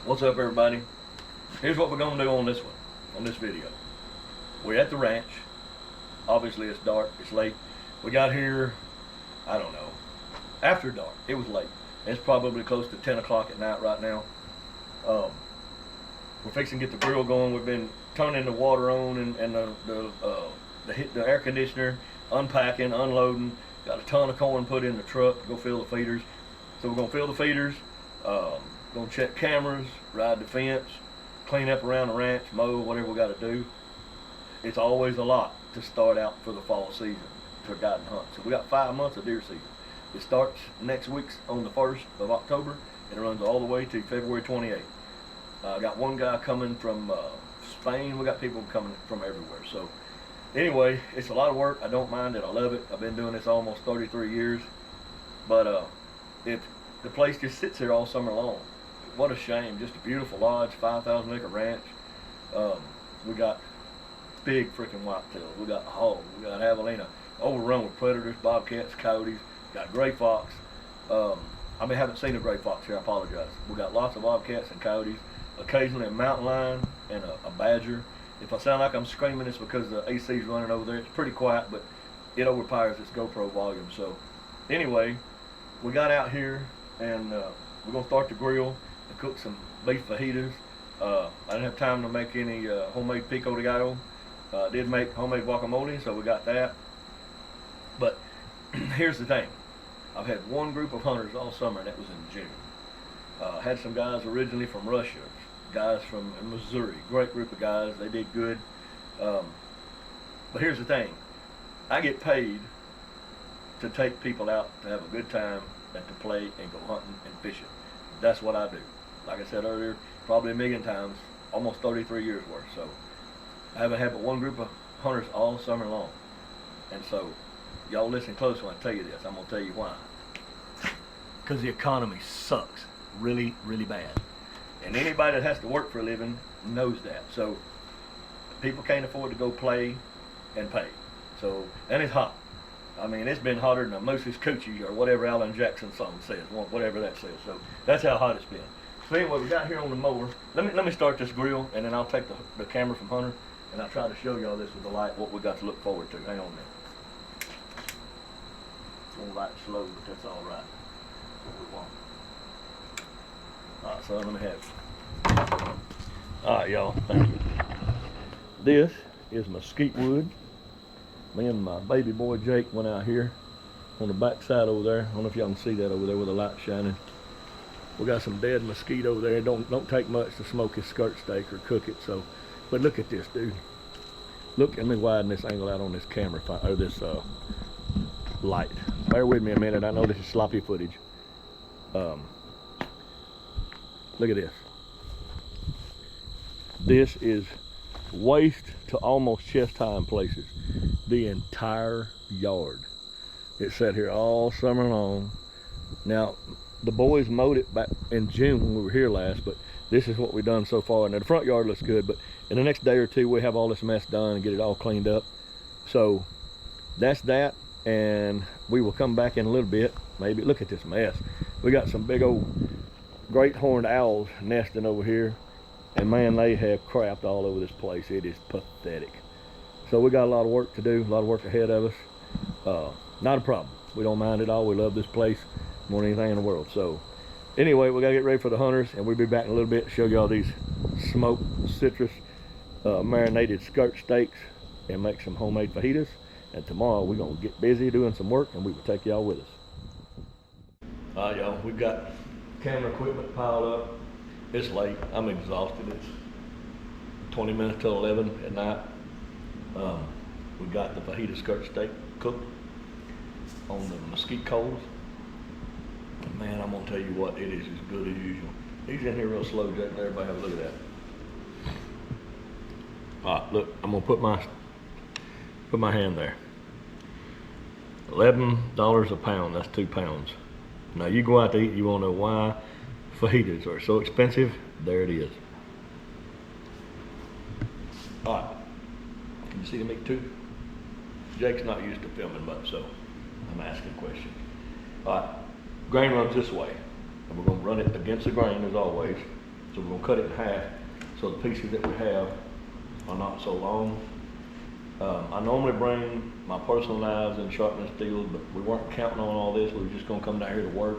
What's up, everybody? Here's what we're gonna do on this one, on this video. We're at the ranch. Obviously it's dark, it's late. We got here, I don't know, after dark. It was late. It's probably close to 10 o'clock at night right now. We're fixing to get the grill going. We've been turning the water on and the air conditioner, unpacking, unloading. Got a ton of corn put in the truck to go fill the feeders. So we're gonna fill the feeders, gonna check cameras, ride the fence, clean up around the ranch, mow, whatever we gotta do. It's always a lot to start out for the fall season to guide and hunt. So we got 5 months of deer season. It starts next week on the 1st of October and it runs all the way to February 28th. I got one guy coming from Spain. We got people coming from everywhere. So anyway, it's a lot of work. I don't mind it. I love it. I've been doing this almost 33 years. But if the place just sits here all summer long, what a shame. Just a beautiful lodge, 5,000 acre ranch. We got big freaking whitetails. We got hogs. We got javelina. Overrun with predators, bobcats, coyotes. Got gray fox. I haven't seen a gray fox here. I apologize. We got lots of bobcats and coyotes. Occasionally a mountain lion and a badger. If I sound like I'm screaming, it's because the AC's running over there. It's pretty quiet, but it overpowers its GoPro volume. So anyway, we got out here and we're gonna start the grill and cook some beef fajitas. I didn't have time to make any homemade pico de gallo. I did make homemade guacamole, so we got that. But here's the thing. I've had one group of hunters all summer, and that was in June. Had some guys originally from Russia, guys from Missouri, great group of guys. They did good. But here's the thing. I get paid to take people out to have a good time and to play and go hunting and fishing. That's what I do. Like I said earlier, probably a million times, almost 33 years worth. So I haven't had but one group of hunters all summer long. And so y'all listen close when I tell you this. I'm gonna tell you why. Because the economy sucks really, really bad. And anybody that has to work for a living knows that. So people can't afford to go play and pay. So, and it's hot. I mean, it's been hotter than a moose's coochie or whatever Alan Jackson song says, whatever that says. So that's how hot it's been. So anyway, we got here on the mower. Let me start this grill, and then I'll take the camera from Hunter, and I'll try to show y'all this with the light, what we got to look forward to. Hang on a minute. It's gonna light slow, but that's all right. What we want. All right, so let me have it. All right, y'all, thank you. This is mesquite wood. Me and my baby boy Jake went out here on the back side over there. I don't know if y'all can see that over there with the light shining. We got some dead mesquite over there. Don't take much to smoke his skirt steak or cook it. So, but look at this, dude. Look, let me widen this angle out on this camera, or this light. Bear with me a minute. I know this is sloppy footage. Look at this. This is waist to almost chest high in places. The entire yard. It sat here all summer long. Now, the boys mowed it back in June when we were here last, but this is what we've done so far. Now, the front yard looks good, but in the next day or two, we have all this mess done and get it all cleaned up. So that's that, and we will come back in a little bit. Maybe look at this mess. We got some big old great horned owls nesting over here, and man, they have crapped all over this place. It is pathetic. So we got a lot of work to do, a lot of work ahead of us. Not a problem. We don't mind at all. We love this place more than anything in the world. So anyway, we gotta get ready for the hunters, and we'll be back in a little bit to show y'all these smoked citrus marinated skirt steaks and make some homemade fajitas. And tomorrow we're gonna get busy doing some work, and we will take y'all with us. All right, y'all, we've got camera equipment piled up. It's late. I'm exhausted. It's 20 minutes till 11 at night. We got the fajita skirt steak cooked on the mesquite coals. Man, I'm gonna tell you what, it is as good as usual. He's in here real slow, Jack. Let everybody have a look at that. All right, look, I'm gonna put my hand there. $11 a pound. That's 2 pounds. Now you go out to eat, you wanna know why fajitas are so expensive? There it is. All right, can you see the meat too? Jake's not used to filming much, so I'm asking questions. All right, grain runs this way, and we're gonna run it against the grain as always. So we're gonna cut it in half so the pieces that we have are not so long. I normally bring my personal knives and sharpening steel, but we weren't counting on all this. We were just gonna come down here to work.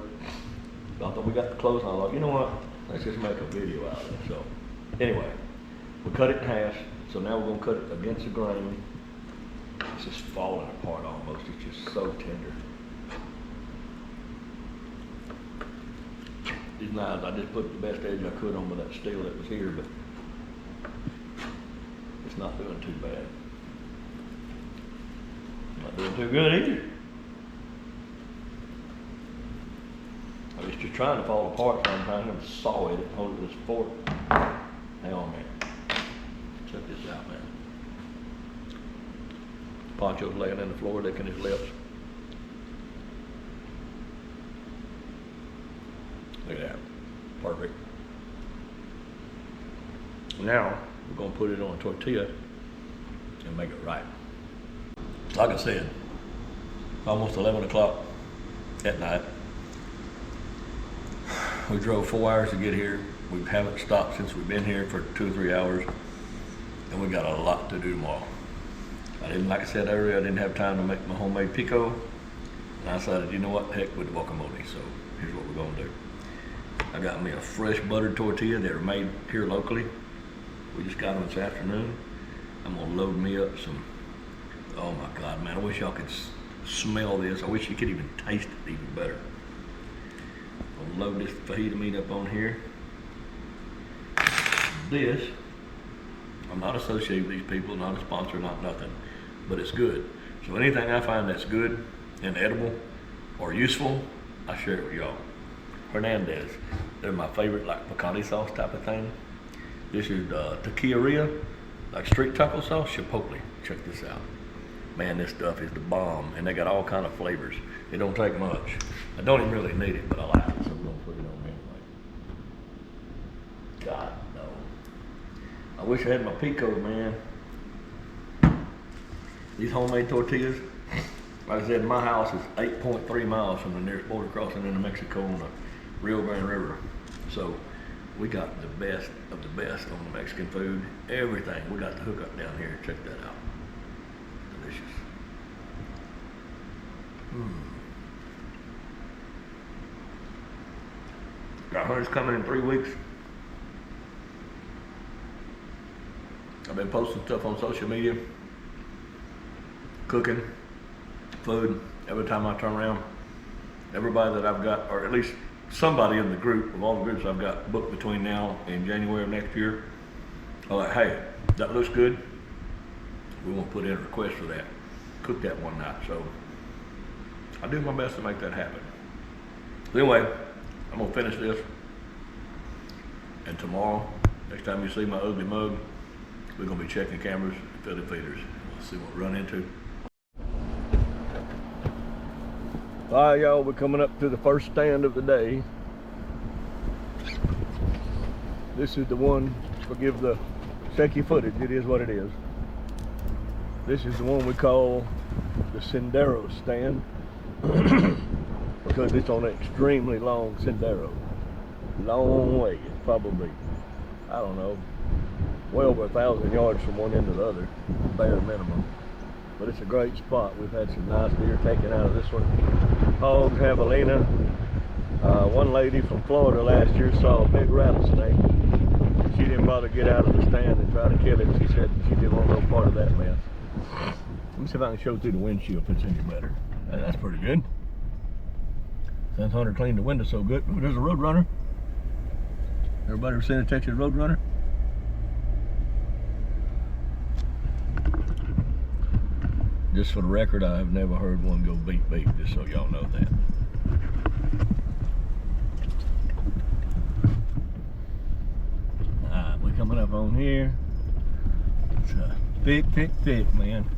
I thought we got the clothes, and I thought, you know what? Let's just make a video out of it. So anyway, we cut it in half. So now we're gonna cut it against the grain. It's just falling apart almost. It's just so tender. These knives, I just put the best edge I could on with that steel that was here, but it's not doing too bad. Not doing too good either. I was just trying to fall apart sometimes. I'm gonna saw it and hold it with this fork. Hang on, man. Check this out, man. Poncho's laying on the floor, licking his lips. Look at that. Perfect. Now, we're going to put it on a tortilla and make it right. Like I said, almost 11 o'clock at night. We drove 4 hours to get here. We haven't stopped since we've been here for 2 or 3 hours. And we got a lot to do tomorrow. Like I said earlier, I didn't have time to make my homemade pico. And I decided, you know what, heck with the guacamole. So here's what we're gonna do. I got me a fresh buttered tortilla that are made here locally. We just got them this afternoon. I'm gonna load me up some, oh my God, man, I wish y'all could smell this. I wish you could even taste it even better. I'm gonna load this fajita meat up on here. This, I'm not associated with these people, not a sponsor, not nothing, but it's good. So anything I find that's good and edible or useful, I share it with y'all. Hernandez, they're my favorite, like picante sauce type of thing. This is taqueria, like street taco sauce, chipotle. Check this out. Man, this stuff is the bomb, and they got all kind of flavors. It don't take much. I don't even really need it, but I like it, so we're gonna put it on anyway. God, no. I wish I had my pico, man. These homemade tortillas, like I said, my house is 8.3 miles from the nearest border crossing into Mexico on the Rio Grande River. So we got the best of the best on the Mexican food. Everything. We got the hookup down here. Check that out. Delicious. Got hunters coming in 3 weeks. I've been posting stuff on social media, cooking, food. Every time I turn around, everybody that I've got, or at least somebody in the group, of all the groups I've got booked between now and January of next year, are like, hey, that looks good. We want to put in a request for that. Cook that one night. So I do my best to make that happen. So anyway, I'm gonna finish this. And tomorrow, next time you see my ugly mug, we're gonna be checking cameras and filling feeders. We'll see what we run into. All right, y'all, we're coming up to the first stand of the day. This is the one, forgive the shaky footage, it is what it is. This is the one we call the Sendero stand because it's on an extremely long sendero. Long way, it's probably, I don't know, well over 1,000 yards from one end to the other, bare minimum. But it's a great spot. We've had some nice deer taken out of this one. Hogs, javelina. One lady from Florida last year saw a big rattlesnake. She didn't bother to get out of the stand and try to kill it. She said she didn't want no part of that mess. Let me see if I can show through the windshield if it's any better. That's pretty good. Since Hunter cleaned the window so good. Oh, there's a Roadrunner. Everybody ever seen a Texas Roadrunner? Just for the record, I have never heard one go beep beep, just so y'all know that. Alright, we're coming up on here. It's thick, man.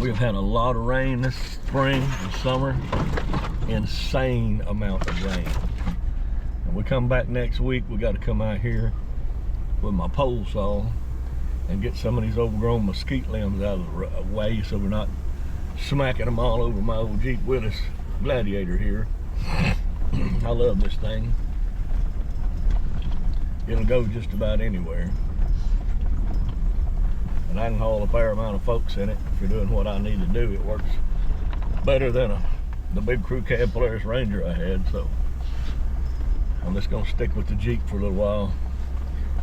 We've had a lot of rain this spring and summer. Insane amount of rain. And we come back next week, we got to come out here with my pole saw and get some of these overgrown mesquite limbs out of the way so we're not smacking them all over my old Jeep Willis Gladiator here. I love this thing. it'll go just about anywhere. And I can haul a fair amount of folks in it. If you're doing what I need to do, it works better than the big crew cab Polaris Ranger I had. So I'm just gonna stick with the Jeep for a little while.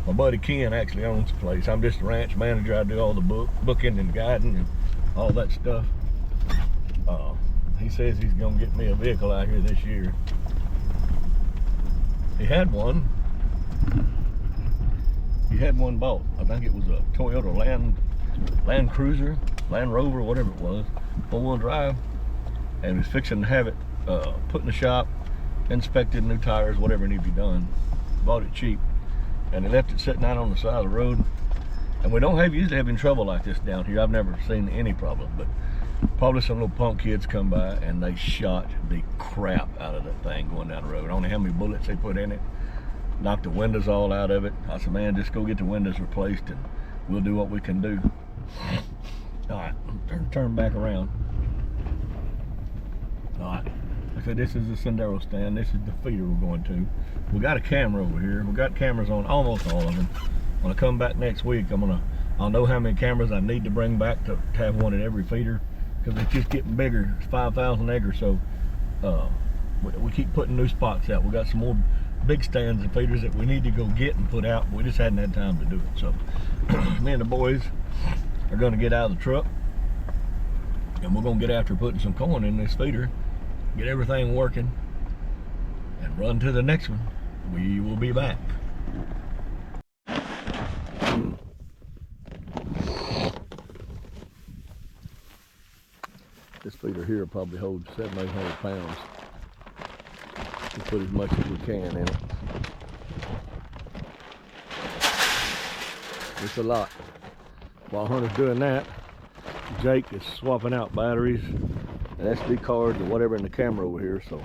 My buddy Ken actually owns the place. I'm just a ranch manager. I do all the booking and guiding and all that stuff. He says he's gonna get me a vehicle out here this year. He had one bought. I think it was a Toyota Land Cruiser, Land Rover, whatever it was, 4-wheel drive, and was fixing to have it put in the shop, inspected, new tires, whatever needed to be done. Bought it cheap, and he left it sitting out on the side of the road. And we don't usually have any trouble like this down here. I've never seen any problem, but probably some little punk kids come by and they shot the crap out of that thing going down the road. I don't know how many bullets they put in it. Knocked the windows all out of it. I said, man, just go get the windows replaced and we'll do what we can do. All right, turn back around. All right, I said, this is the Sendero stand. This is the feeder we're going to. We got a camera over here. We got cameras on almost all of them. When I come back next week, I'll know how many cameras I need to bring back to have one at every feeder, because it's just getting bigger. It's 5,000 acres, so we keep putting new spots out. We got some more big stands and feeders that we need to go get and put out, but we just hadn't had time to do it. So me and the boys are going to get out of the truck, and we're going to get after putting some corn in this feeder, get everything working, and run to the next one. We will be back. This feeder here probably holds 700-800 pounds. We put as much as we can in it. It's a lot. While Hunter's doing that, Jake is swapping out batteries and SD cards or whatever in the camera over here. So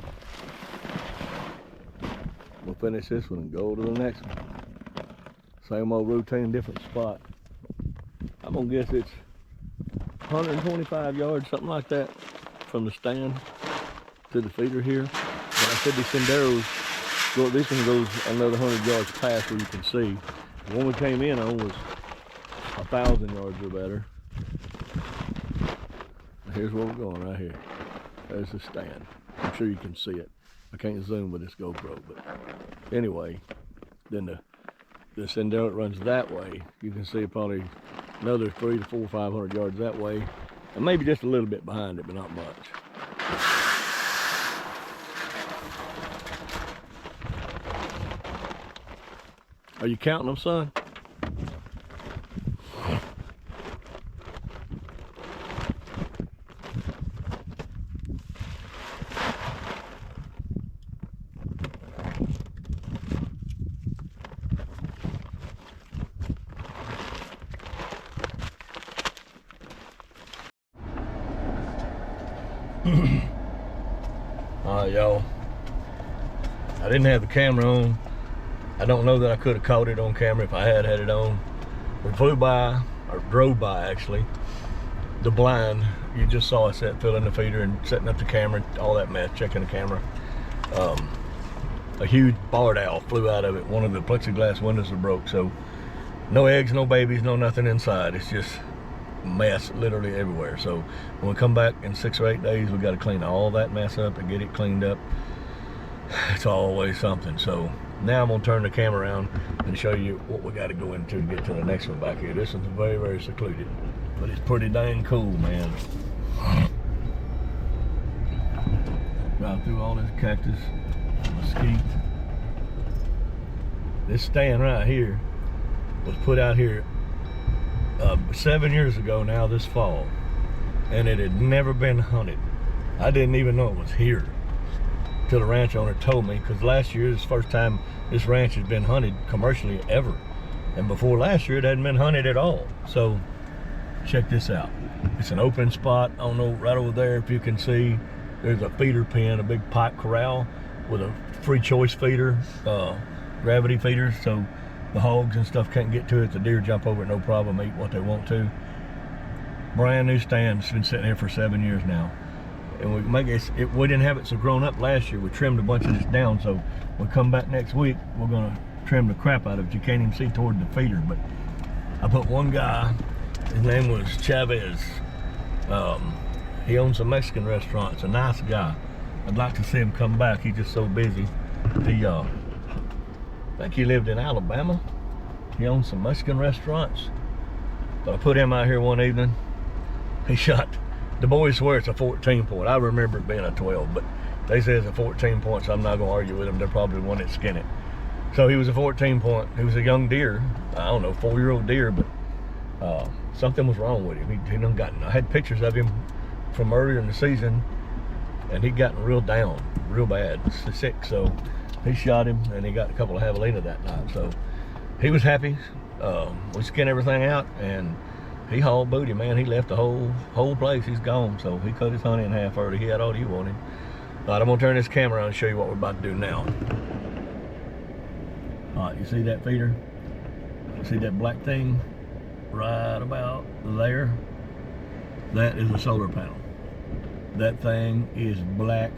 we'll finish this one and go to the next one. Same old routine, different spot. I'm gonna guess it's 125 yards, something like that, from the stand to the feeder here. But I said these Senderos, this one goes another 100 yards past where you can see. The one we came in on was 1,000 yards or better. Here's where we're going right here. There's the stand. I'm sure you can see it. I can't zoom with this GoPro, but anyway, then the Sendero that runs that way, you can see probably another 300 to 400, 500 yards that way, and maybe just a little bit behind it, but not much. Are you counting them, son? Alright, y'all, I didn't have the camera on. I don't know that I could have caught it on camera if I had it on. We flew by, or drove by actually, the blind. You just saw us filling the feeder and setting up the camera, all that mess, checking the camera. A huge barred owl flew out of it. One of the plexiglass windows was broke, so no eggs, no babies, no nothing inside. It's just mess literally everywhere. So when we come back in 6 or 8 days, we got to clean all that mess up and get it cleaned up. It's always something. So now I'm gonna turn the camera around and show you what we got to go into to get to the next one back here. This one's very, very secluded, but it's pretty dang cool, man. Drive through all this cactus, mesquite. This stand right here was put out here 7 years ago now this fall, and it had never been hunted. I didn't even know it was here till the ranch owner told me, because last year is the first time this ranch has been hunted commercially ever, and before last year it hadn't been hunted at all. So check this out. It's an open spot. I don't know, right over there if you can see, there's a feeder pen, a big pipe corral with a free choice feeder, gravity feeder, so the hogs and stuff can't get to it. The deer jump over it no problem, eat what they want to. Brand new stand. It's been sitting here for 7 years now. And we didn't have it so grown up last year. We trimmed a bunch of this down, so when we come back next week, we're gonna trimmed the crap out of it. You can't even see toward the feeder, but I put one guy, his name was Chavez. He owns a Mexican restaurant. It's a nice guy. I'd like to see him come back. He's just so busy. He, I think he lived in Alabama. He owns some Mexican restaurants. But I put him out here one evening. He shot, the boys swear it's a 14 point. I remember it being a 12, but they say it's a 14 point, so I'm not gonna argue with them. They're probably the one that skinned it. So he was a 14 point. He was a young deer. I don't know, 4-year-old deer, but something was wrong with him. He done gotten, I had pictures of him from earlier in the season, and he'd gotten real down, real bad, sick. So he shot him, and he got a couple of javelina that night. So he was happy. We skinned everything out, and he hauled booty, man. He left the whole place. He's gone. So he cut his honey in half early. He had all he wanted. All right, I'm gonna turn this camera on and show you what we're about to do now. All right, you see that feeder? You see that black thing right about there? That is a solar panel. That thing is black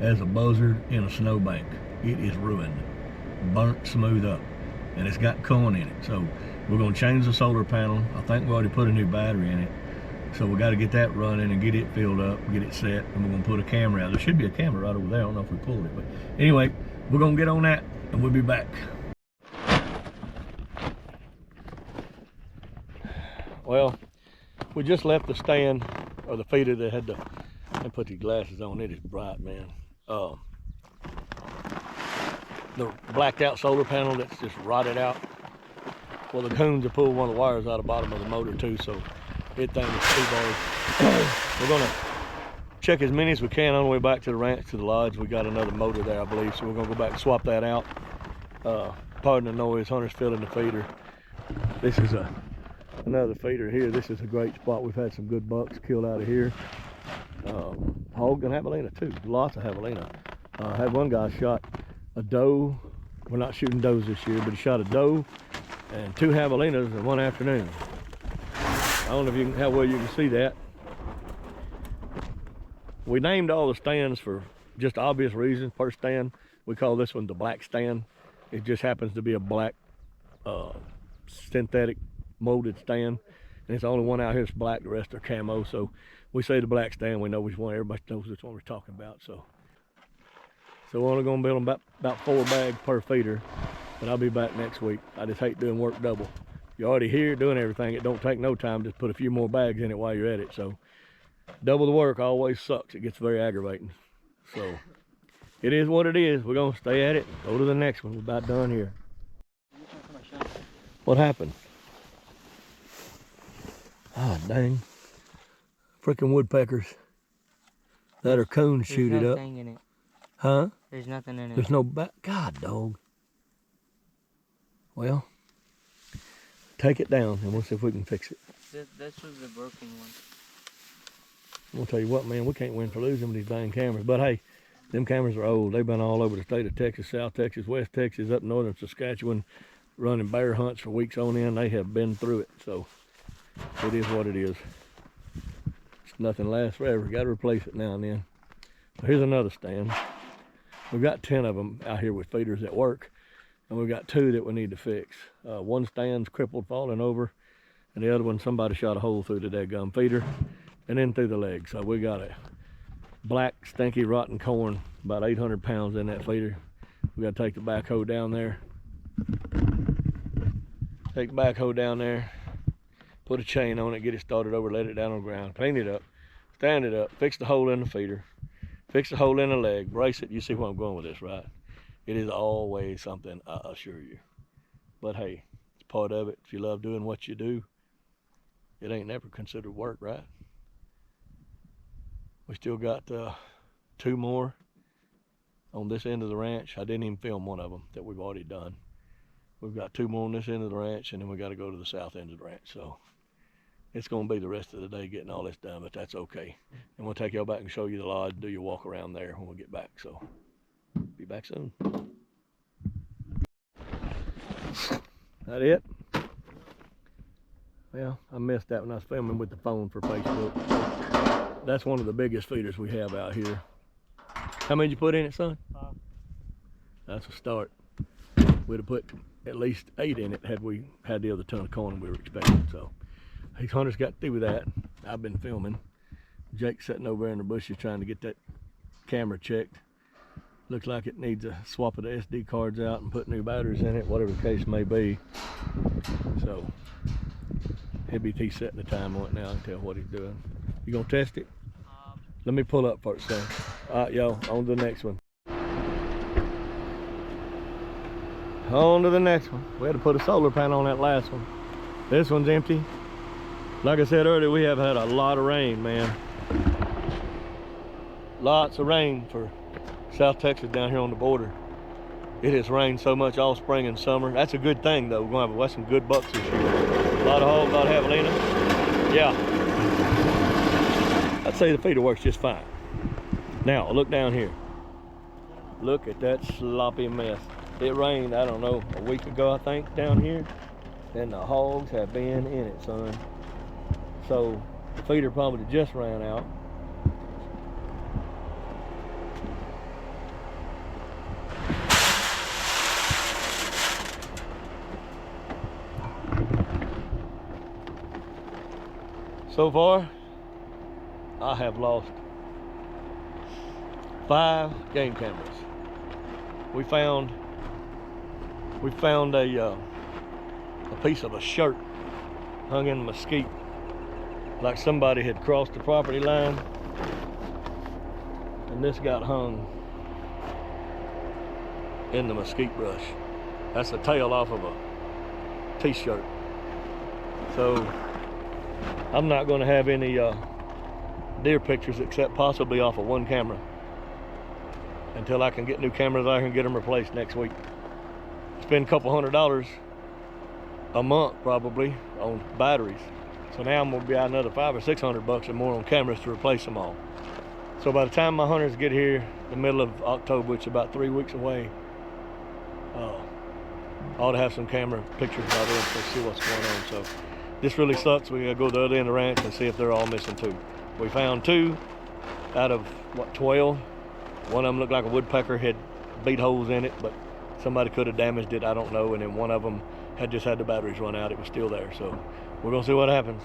as a buzzard in a snowbank. It is ruined, burnt smooth up, and it's got corn in it. So we're gonna change the solar panel. I think we already put a new battery in it. So we got to get that running and get it filled up, get it set, and we're gonna put a camera out. There should be a camera right over there. I don't know if we pulled it, but anyway, we're gonna get on that and we'll be back. Well, we just left the stand, or the feeder that had to, I put these glasses on. It is bright, man. The blacked out solar panel that's just rotted out. Well, the coons have pulled one of the wires out of the bottom of the motor too, so that thing is too bad. We're gonna check as many as we can on the way back to the ranch, to the lodge. We got another motor there, I believe, so we're gonna go back and swap that out. Pardon the noise, Hunter's filling the feeder. This is another feeder here. This is a great spot. We've had some good bucks killed out of here. Hog and javelina too, lots of javelina. I had one guy shot a doe. We're not shooting does this year, but he shot a doe and 2 javelinas in one afternoon. I don't know if you can, how well you can see that. We named all the stands for just obvious reasons. First stand, we call this one the black stand. It just happens to be a black synthetic molded stand, and it's the only one out here that's black. The rest are camo. So we say the black stand, we know which one. Everybody knows which one we're talking about. So we're only gonna build them about 4 bags per feeder, but I'll be back next week. I just hate doing work double. You're already here doing everything. It don't take no time. Just put a few more bags in it while you're at it. So double the work always sucks. It gets very aggravating. So it is what it is. We're gonna stay at it. Go to the next one. We're about done here. What happened? Ah, dang. Freaking woodpeckers. That are coons shoot it up. In it. Huh? There's nothing in it. There's no back. God, dog. Well, take it down and we'll see if we can fix it. This was the broken one. I'm gonna tell you what, man, we can't win for losing with these dang cameras. But hey, them cameras are old. They've been all over the state of Texas, South Texas, West Texas, up northern Saskatchewan, running bear hunts for weeks on end. They have been through it. So it is what it is. It's nothing lasts forever. Got to replace it now and then. So here's another stand. We've got 10 of them out here with feeders at work, and we've got 2 that we need to fix. One stand's crippled, falling over, and the other one, somebody shot a hole through the daggum feeder and then through the leg. So we got a black, stinky, rotten corn, about 800 pounds in that feeder. We got to take the backhoe down there. Take the backhoe down there, put a chain on it, get it started over, let it down on the ground, clean it up, stand it up, fix the hole in the feeder, fix the hole in the leg, brace it. You see where I'm going with this, right? It is always something, I assure you. But hey, it's part of it. If you love doing what you do, it ain't never considered work, right? We still got 2 more on this end of the ranch. I didn't even film one of them that we've already done. We've got 2 more on this end of the ranch, and then we got to go to the south end of the ranch. So it's going to be the rest of the day getting all this done, but that's okay. And we'll take y'all back and show you the lodge, do your walk around there when we get back. So be back soon. That it? Well, I missed that when I was filming with the phone for Facebook. That's one of the biggest feeders we have out here. How many did you put in it, son? 5. That's a start. we'd have put at least 8 in it had we had the other ton of corn we were expecting. So these hunters got through with that. I've been filming. Jake's sitting over in the bushes trying to get that camera checked. Looks like it needs a swap of the SD cards out and put new batteries in it, whatever the case may be. So he's setting the time on it now and tell what he's doing. You gonna test it? Let me pull up first, son. All right, y'all, on to the next one. On to the next one. We had to put a solar panel on that last one. This one's empty. Like I said earlier, we have had a lot of rain, man. Lots of rain for South Texas down here on the border. It has rained so much all spring and summer. That's a good thing though. We're gonna have some good bucks this year. A lot of hogs, a lot of javelina. Yeah. I'd say the feeder works just fine. Now, look down here. Look at that sloppy mess. It rained, I don't know, a week ago, I think, down here. And the hogs have been in it, son. So, the feeder probably just ran out. So far, I have lost 5 game cameras. We found a piece of a shirt hung in mesquite, like somebody had crossed the property line, and this got hung in the mesquite brush. That's the tail off of a t-shirt. So I'm not going to have any deer pictures except possibly off of one camera until I can get new cameras out here and get them replaced next week. Spend a couple $100 a month probably on batteries. So now I'm going to be out another $500 or $600 or more on cameras to replace them all. So by the time my hunters get here the middle of October, which is about 3 weeks away, I ought to have some camera pictures by then so see what's going on. So this really sucks. We gotta go to the other end of the ranch and see if they're all missing too. We found 2 out of what, 12. One of them looked like a woodpecker, had bead holes in it, but somebody could have damaged it, I don't know. And then one of them had just had the batteries run out. It was still there. So we're gonna see what happens.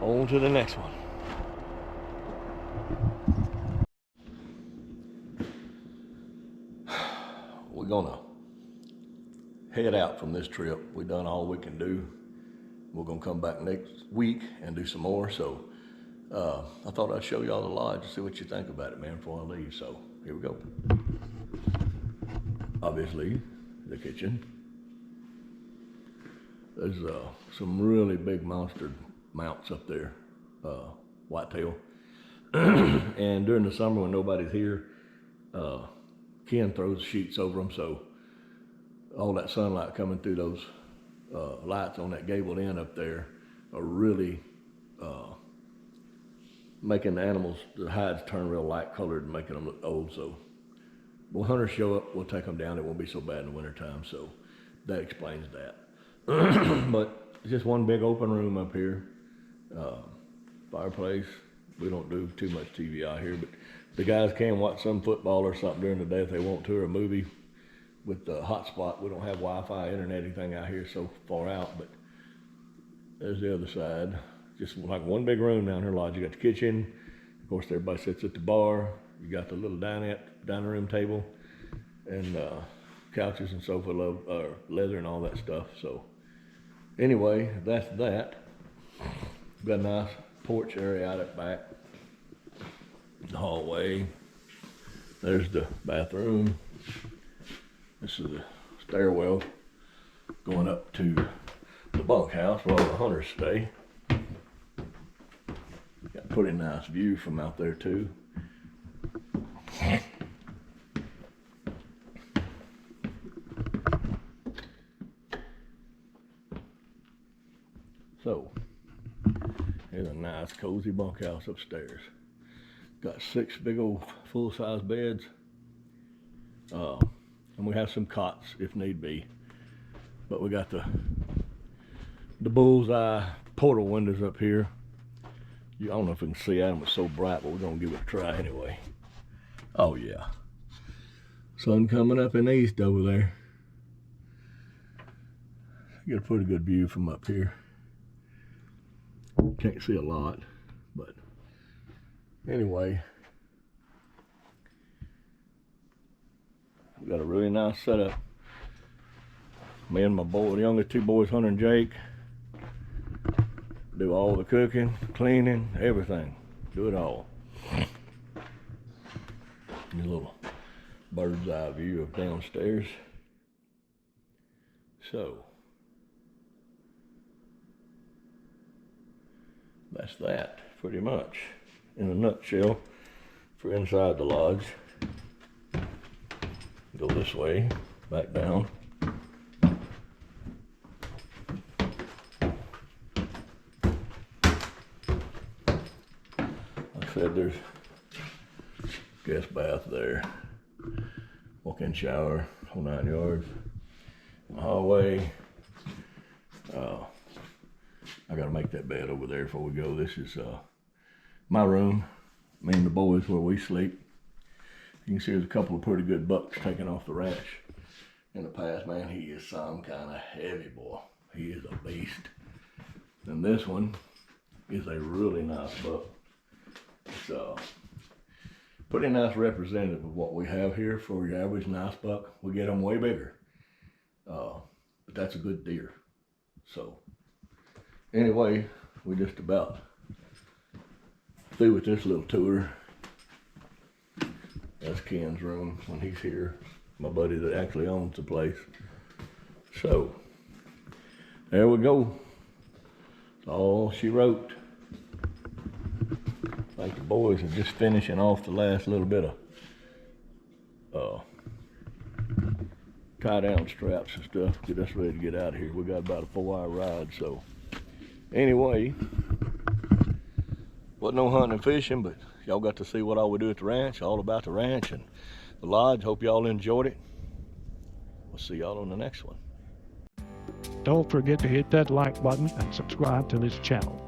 On to the next one. We're gonna head out from this trip. We've done all we can do. We're gonna come back next week and do some more. So I thought I'd show y'all the lodge and see what you think about it, man, before I leave. So here we go. Obviously, the kitchen. There's some really big monster mounts up there, whitetail. And during the summer when nobody's here, Ken throws sheets over them, so all that sunlight coming through those lights on that gabled end up there are really making the animals, the hides turn real light colored and making them look old. So when hunters show up, we'll take them down. It won't be so bad in the wintertime, so that explains that. But it's just one big open room up here. Fireplace. We don't do too much TV out here, but the guys can watch some football or something during the day if they want to, or a movie with the hotspot. We don't have Wi-Fi, internet, anything out here so far out, but there's the other side. Just like one big room down here, lodge. You got the kitchen. Of course, everybody sits at the bar. You got the little dining room table and couches and sofa, leather and all that stuff. So anyway, that's that. Got a nice porch area out at back. The hallway. There's the bathroom. This is the stairwell going up to the bunkhouse where all the hunters stay. Got a pretty nice view from out there too. So, here's a nice cozy bunkhouse upstairs. Got 6 big old full-size beds. And we have some cots if need be. But we got the bullseye portal windows up here. I don't know if we can see Adam, it's so bright, but we're gonna give it a try anyway. Oh yeah. Sun coming up in the east over there. You get a pretty good view from up here. Can't see a lot, but anyway, we got a really nice setup. Me and my boy, the youngest two boys, Hunter and Jake, do all the cooking, cleaning, everything. Do it all. A little bird's eye view of downstairs. So that's that, pretty much, in a nutshell, for inside the lodge. Go this way, back down. Like I said, there's guest bath there, walk-in shower, whole 9 yards. In the hallway, I gotta make that bed over there before we go. This is my room, me and the boys, where we sleep. You can see there's a couple of pretty good bucks taken off the ranch in the past. Man, he is some kind of heavy boy. He is a beast. And this one is a really nice buck. It's pretty nice representative of what we have here for your average nice buck. We get them way bigger, but that's a good deer. So anyway, we just about through with this little tour. That's Ken's room when he's here, my buddy that actually owns the place. So there we go. That's all she wrote. I think the boys are just finishing off the last little bit of tie down straps and stuff, get us ready to get out of here. We got about a 4-hour ride. So anyway, wasn't no hunting and fishing, but y'all got to see what all we do at the ranch, all about the ranch and the lodge. Hope y'all enjoyed it. We'll see y'all on the next one. Don't forget to hit that like button and subscribe to this channel.